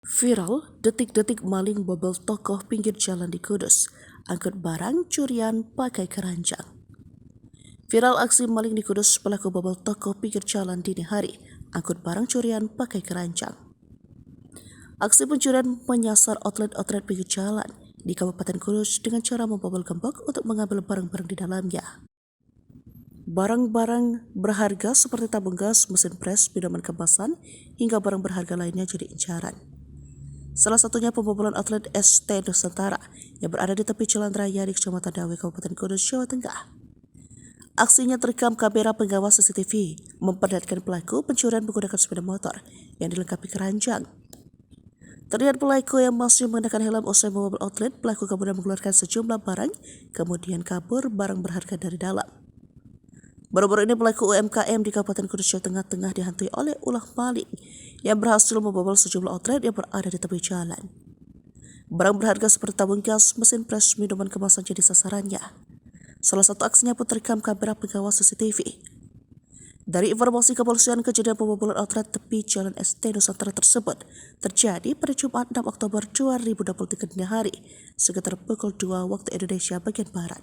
Viral, detik-detik maling bobol toko pinggir jalan di Kudus. Angkut barang curian pakai keranjang. Viral aksi maling di Kudus, pelaku bobol toko pinggir jalan dini hari. Angkut barang curian pakai keranjang. Aksi pencurian menyasar outlet-outlet pinggir jalan di Kabupaten Kudus dengan cara membobol gembok untuk mengambil barang-barang di dalamnya. Barang-barang berharga seperti tabung gas, mesin pres, minuman kemasan, hingga barang berharga lainnya jadi incaran. Salah satunya pembobolan outlet ST Nusantara yang berada di tepi jalan raya di Kecamatan Dawe, Kabupaten Kudus, Jawa Tengah. Aksinya terekam kamera pengawas CCTV, memperlihatkan pelaku pencurian menggunakan sepeda motor yang dilengkapi keranjang. Terlihat pelaku yang masih mengenakan helm usai membobol outlet, pelaku kemudian mengeluarkan sejumlah barang, kemudian kabur barang berharga dari dalam. Baru-baru ini pelaku UMKM di Kabupaten Kudus, Jawa Tengah tengah dihantui oleh ulah maling yang berhasil membobol sejumlah outlet yang berada di tepi jalan. Barang berharga seperti tabung gas, mesin pres, minuman kemasan jadi sasarannya. Salah satu aksinya pun terekam kamera pengawas CCTV. Dari informasi kepolisian, kejadian pembobolan outlet tepi jalan ST Nusantara tersebut terjadi pada Jumat 6 Oktober 2023 dini hari sekitar pukul 2 waktu Indonesia bagian Barat.